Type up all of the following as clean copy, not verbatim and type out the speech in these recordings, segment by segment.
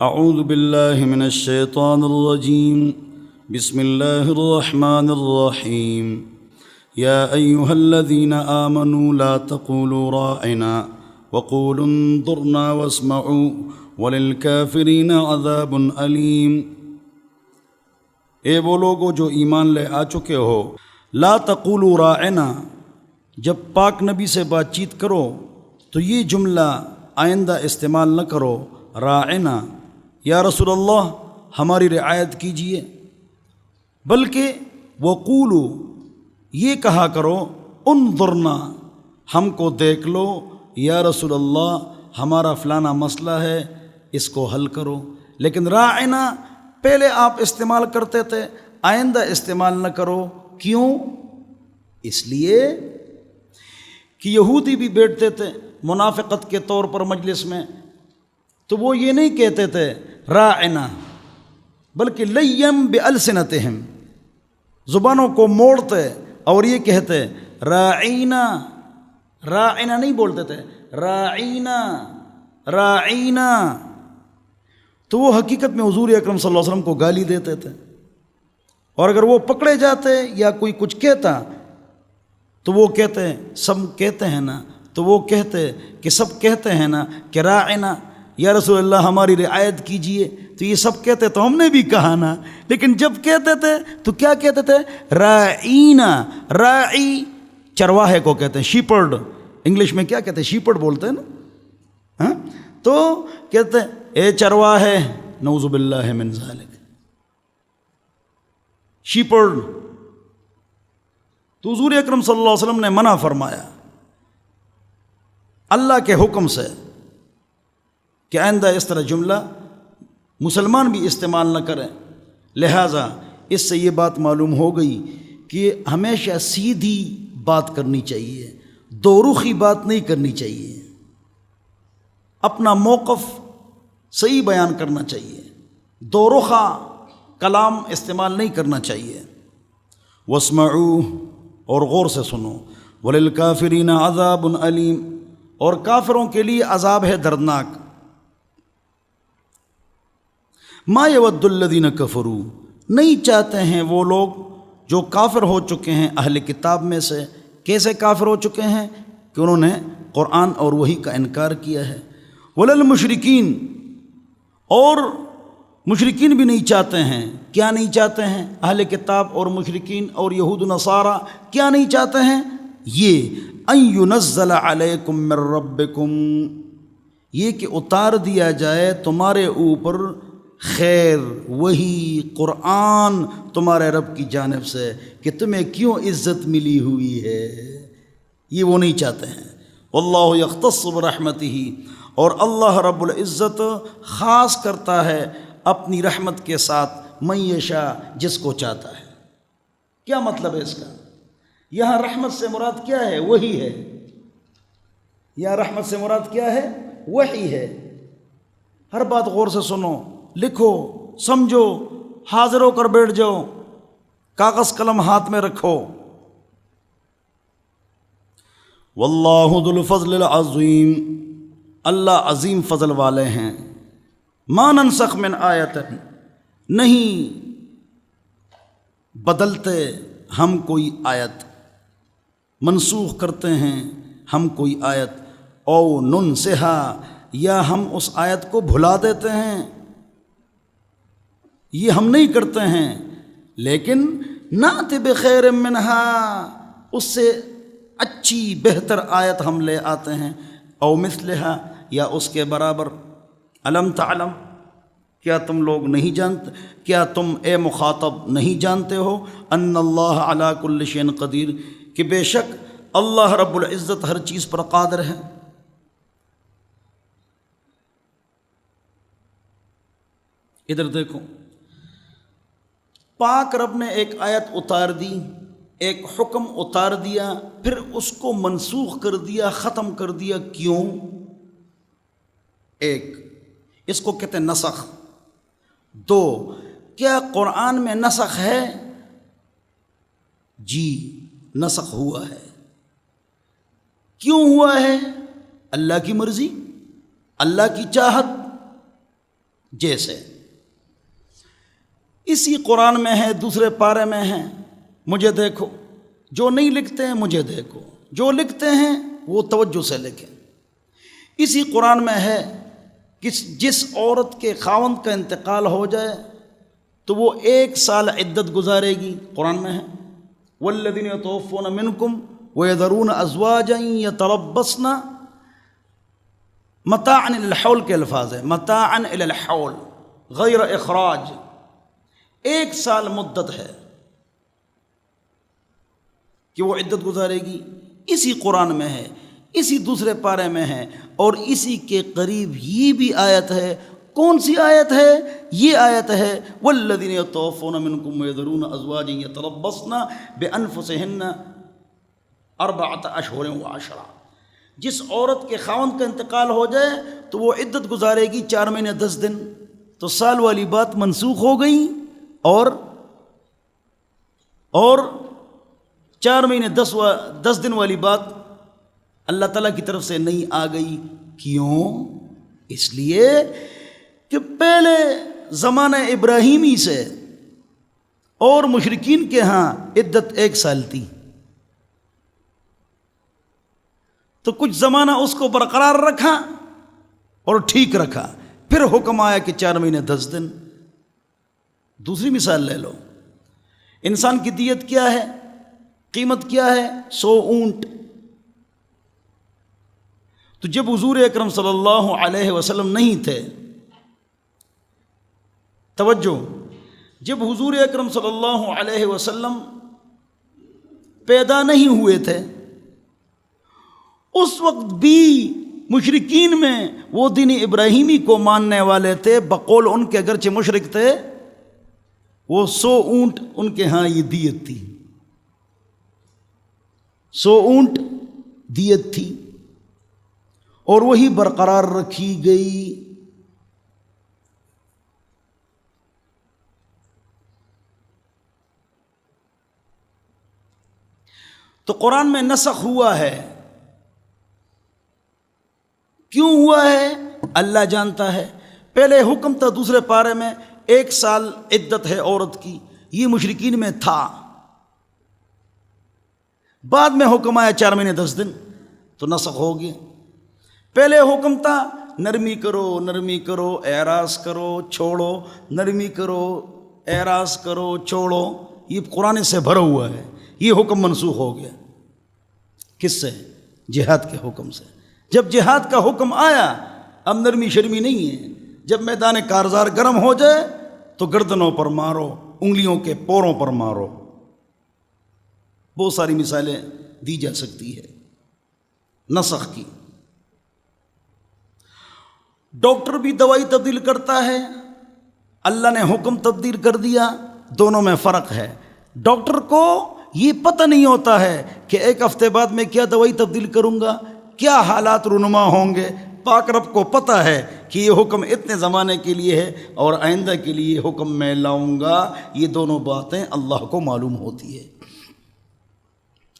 اعوذ باللہ من الشیطان الرجیم بسم اللہ الرحمن الرحیم یا ایہا الذین آمنوا لا تقولوا راعنا وقولوا انظرنا واسمعوا وللکافرین عذاب علیم۔ اے وہ لوگو جو ایمان لے آ چکے ہو، لا تقولوا راعنا، جب پاک نبی سے بات چیت کرو تو یہ جملہ آئندہ استعمال نہ کرو، راعنا یا رسول اللہ ہماری رعایت کیجئے، بلکہ وقولو یہ کہا کرو انظرنا، ہم کو دیکھ لو یا رسول اللہ ہمارا فلانا مسئلہ ہے، اس کو حل کرو۔ لیکن راعنا پہلے آپ استعمال کرتے تھے، آئندہ استعمال نہ کرو۔ کیوں؟ اس لیے کہ یہودی بھی بیٹھتے تھے منافقت کے طور پر مجلس میں، تو وہ یہ نہیں کہتے تھے راعنا، بلکہ لیم بالسنتہم، زبانوں کو موڑتے اور یہ کہتے راعینا، راعنا نہیں بولتے تھے، راعینا راعینا، تو وہ حقیقت میں حضور اکرم صلی اللہ علیہ وسلم کو گالی دیتے تھے، اور اگر وہ پکڑے جاتے یا کوئی کچھ کہتا تو وہ کہتے سب کہتے ہیں نا، تو وہ کہتے کہ سب کہتے ہیں نا کہ راعنا یا رسول اللہ ہماری رعایت کیجئے، تو یہ سب کہتے تو ہم نے بھی کہا نا، لیکن جب کہتے تھے تو کیا کہتے تھے؟ راعینا، راعی چرواہے کو کہتے ہیں، شیپرڈ، انگلش میں کیا کہتے ہیں؟ شیپرڈ بولتے ہیں نا، ہاں؟ تو کہتے ہیں اے چرواہے، نعوذ باللہ من ذالک، شیپرڈ۔ تو حضور اکرم صلی اللہ علیہ وسلم نے منع فرمایا اللہ کے حکم سے کہ آئندہ اس طرح جملہ مسلمان بھی استعمال نہ کریں۔ لہٰذا اس سے یہ بات معلوم ہو گئی کہ ہمیشہ سیدھی بات کرنی چاہیے، دو رخی بات نہیں کرنی چاہیے، اپنا موقف صحیح بیان کرنا چاہیے، دو رخا کلام استعمال نہیں کرنا چاہیے۔ واسمعوا، اور غور سے سنو، وللکافرین عذاب علیم، اور کافروں کے لیے عذاب ہے دردناک۔ ما یود الذین کفروا، نہیں چاہتے ہیں وہ لوگ جو کافر ہو چکے ہیں اہل کتاب میں سے۔ کیسے کافر ہو چکے ہیں؟ کہ انہوں نے قرآن اور وحی کا انکار کیا ہے۔ وللمشرکین، اور مشرکین بھی نہیں چاہتے ہیں۔ کیا نہیں چاہتے ہیں؟ اہل کتاب اور مشرکین اور یہود و نصارہ کیا نہیں چاہتے ہیں؟ یہ ان ینزل علیکم من ربکم، یہ کہ اتار دیا جائے تمہارے اوپر خیر، وحی، قرآن تمہارے رب کی جانب سے، کہ تمہیں کیوں عزت ملی ہوئی ہے، یہ وہ نہیں چاہتے ہیں۔ واللہ یختص برحمتہ، اور اللہ رب العزت خاص کرتا ہے اپنی رحمت کے ساتھ من یشاء، جس کو چاہتا ہے۔ کیا مطلب ہے اس کا؟ یہاں رحمت سے مراد کیا ہے؟ وحی ہے۔ یہاں رحمت سے مراد کیا ہے؟ وحی ہے۔ ہر بات غور سے سنو، لکھو، سمجھو، حاضر ہو کر بیٹھ جاؤ، کاغذ قلم ہاتھ میں رکھو۔ واللہ ذو الفضل العظیم، اللہ عظیم فضل والے ہیں۔ ما ننسخ من آیت، نہیں بدلتے ہم کوئی آیت، منسوخ کرتے ہیں ہم کوئی آیت، او ننسہا، یا ہم اس آیت کو بھلا دیتے ہیں، یہ ہم نہیں کرتے ہیں، لیکن نأتی بخیر منہا، اس سے اچھی بہتر آیت ہم لے آتے ہیں، او مثلہا، یا اس کے برابر۔ علم تعلم، کیا تم لوگ نہیں جانتے، کیا تم اے مخاطب نہیں جانتے ہو، ان اللہ علی کل شیء قدیر، کہ بے شک اللہ رب العزت ہر چیز پر قادر ہے۔ ادھر دیکھو، پاک رب نے ایک آیت اتار دی، ایک حکم اتار دیا، پھر اس کو منسوخ کر دیا، ختم کر دیا۔ کیوں؟ ایک، اس کو کہتے ہیں نسخ۔ دو، کیا قرآن میں نسخ ہے؟ جی، نسخ ہوا ہے۔ کیوں ہوا ہے؟ اللہ کی مرضی، اللہ کی چاہت، جیسے اسی قرآن میں ہے، دوسرے پارے میں ہے، مجھے دیکھو، جو نہیں لکھتے ہیں مجھے دیکھو، جو لکھتے ہیں وہ توجہ سے لکھیں۔ اسی قرآن میں ہے کہ جس عورت کے خاوند کا انتقال ہو جائے تو وہ 1 سال عدت گزارے گی، قرآن میں ہے والذین یتوفون منکم ویذرون ازواجا یتربصن متاعا الی الحول کے الفاظ ہیں، متاعا الی الحول غیر اخراج، 1 سال مدت ہے کہ وہ عدت گزارے گی، اسی قرآن میں ہے، اسی دوسرے پارے میں ہے، اور اسی کے قریب یہ بھی آیت ہے۔ کون سی آیت ہے؟ یہ آیت ہے والذین یتوفون منکم ویذرون ازواجا یتربصن بانفسہن 4 اشہر و10۔ جس عورت کے خاوند کا انتقال ہو جائے تو وہ عدت گزارے گی 4 مہینے 10 دن، تو سال والی بات منسوخ ہو گئی اور 4 مہینے 10 دن والی بات اللہ تعالیٰ کی طرف سے نہیں آ گئی۔ کیوں؟ اس لیے کہ پہلے زمانہ ابراہیمی سے اور مشرکین کے ہاں عدت 1 سال تھی، تو کچھ زمانہ اس کو برقرار رکھا اور ٹھیک رکھا، پھر حکم آیا کہ 4 مہینے 10 دن۔ دوسری مثال لے لو، انسان کی دیت کیا ہے؟ قیمت کیا ہے؟ 100 اونٹ۔ تو جب حضور اکرم صلی اللہ علیہ وسلم نہیں تھے، توجہ، جب حضور اکرم صلی اللہ علیہ وسلم پیدا نہیں ہوئے تھے، اس وقت بھی مشرکین میں وہ دین ابراہیمی کو ماننے والے تھے، بقول ان کے اگرچہ مشرک تھے، وہ 100 اونٹ ان کے ہاں یہ دیت تھی، 100 اونٹ دیت تھی، اور وہی برقرار رکھی گئی۔ تو قرآن میں نسخ ہوا ہے، کیوں ہوا ہے اللہ جانتا ہے۔ پہلے حکم تھا دوسرے پارے میں 1 سال عدت ہے عورت کی، یہ مشرکین میں تھا، بعد میں حکم آیا 4 مہینے 10 دن، تو نسخ ہو گیا۔ پہلے حکم تھا نرمی کرو، نرمی کرو، اعراض کرو، چھوڑو، نرمی کرو، اعراض کرو، چھوڑو، یہ قرآن سے بھرا ہوا ہے، یہ حکم منسوخ ہو گیا۔ کس سے؟ جہاد کے حکم سے۔ جب جہاد کا حکم آیا اب نرمی شرمی نہیں ہے، جب میدان کارزار گرم ہو جائے تو گردنوں پر مارو، انگلیوں کے پوروں پر مارو۔ بہت ساری مثالیں دی جا سکتی ہے نسخ کی۔ ڈاکٹر بھی دوائی تبدیل کرتا ہے، اللہ نے حکم تبدیل کر دیا، دونوں میں فرق ہے۔ ڈاکٹر کو یہ پتہ نہیں ہوتا ہے کہ 1 ہفتے بعد میں کیا دوائی تبدیل کروں گا، کیا حالات رونما ہوں گے۔ پاک رب کو پتہ ہے کہ یہ حکم اتنے زمانے کے لیے ہے اور آئندہ کے لیے حکم میں لاؤں گا، یہ دونوں باتیں اللہ کو معلوم ہوتی ہے۔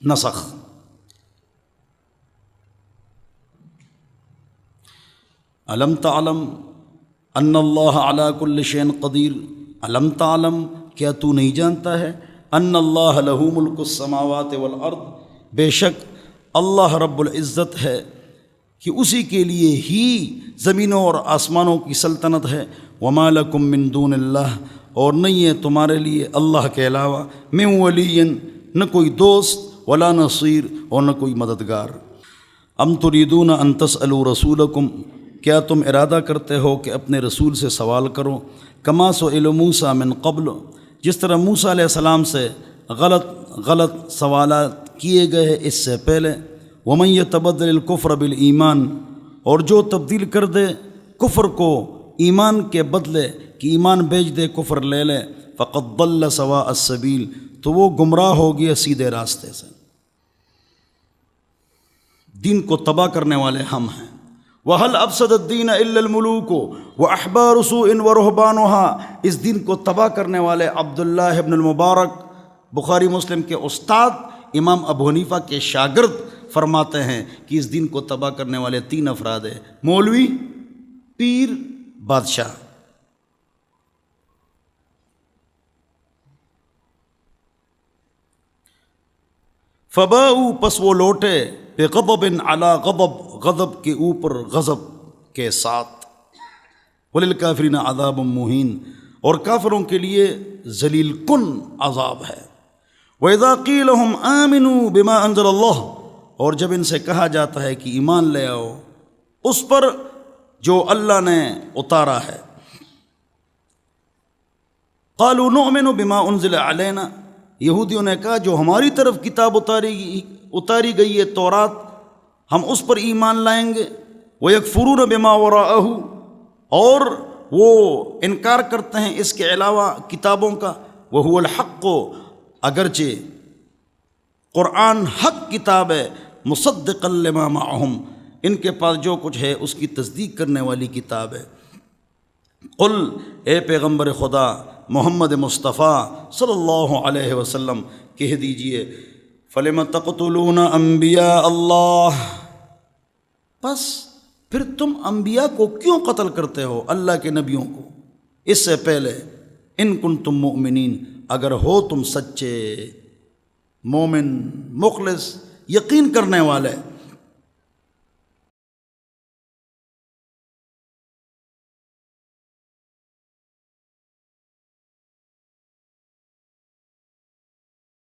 نسخ۔ الم تعلم ان اللہ علی کل شیء قدیر، الم تعلم، کیا تو نہیں جانتا ہے، ان اللہ لہ ملک السماوات والارض، بے شک اللہ رب العزت ہے کہ اسی کے لیے ہی زمینوں اور آسمانوں کی سلطنت ہے۔ وما لکم من دون اللہ، اور نہیں ہے تمہارے لیے اللہ کے علاوہ، من ولی، نہ کوئی دوست، ولا نصیر، اور نہ کوئی مددگار۔ ام تریدون ان تسألوا رسولکم، کیا تم ارادہ کرتے ہو کہ اپنے رسول سے سوال کرو، کما سئل موسیٰ من قبل، جس طرح موسیٰ علیہ السلام سے غلط سوالات کیے گئے اس سے پہلے۔ ومن یتبدل الکفر بالایمان، اور جو تبدیل کر دے کفر کو ایمان کے بدلے کہ ایمان بیچ دے، کفر لے لے، فقد ضل سواء السبیل، تو وہ گمراہ ہو گیا سیدھے راستے سے۔ دین کو تباہ کرنے والے ہم ہیں۔ وَهَلْ أَفْسَدَ الدِّينَ إِلَّا الْمُلُوكُ وَأَحْبَارُ سُوءٍ وَرُهْبَانُهَا، اس دین کو تباہ کرنے والے عبداللہ ابن المبارک، بخاری مسلم کے استاد، امام ابو حنیفہ کے شاگرد، فرماتے ہیں کہ اس دین کو تباہ کرنے والے 3 افراد ہیں، مولوی، پیر، بادشاہ۔ فباؤ پس وہ لوٹے بغضب علی غضب غضب کے اوپر غضب کے ساتھ وللکافرین عذاب مہین اور کافروں کے لیے ذلیل کن عذاب ہے وَإِذَا قِيلَ لَهُمْ آمِنُوا بِمَا أَنزَلَ اللَّهُ اور جب ان سے کہا جاتا ہے کہ ایمان لے آؤ اس پر جو اللہ نے اتارا ہے قَالُوا نُؤْمِنُ بِمَا أُنزِلَ عَلَيْنَا یہودیوں نے کہا جو ہماری طرف کتاب اتاری گئی ہے تورات ہم اس پر ایمان لائیں گے وَيَكْفُرُونَ بِمَا وَرَاءَهُ اور وہ انکار کرتے ہیں اس کے علاوہ کتابوں کا وَهُوَ الْحَقُّ اگرچہ قرآن حق کتاب ہے مصدقا لما معہم ان کے پاس جو کچھ ہے اس کی تصدیق کرنے والی کتاب ہے قل اے پیغمبر خدا محمد مصطفیٰ صلی اللہ علیہ وسلم کہہ دیجئے فلم تقتلون انبیاء اللہ پس پھر تم انبیاء کو کیوں قتل کرتے ہو اللہ کے نبیوں کو اس سے پہلے ان کنتم مؤمنین اگر ہو تم سچے مومن مخلص یقین کرنے والے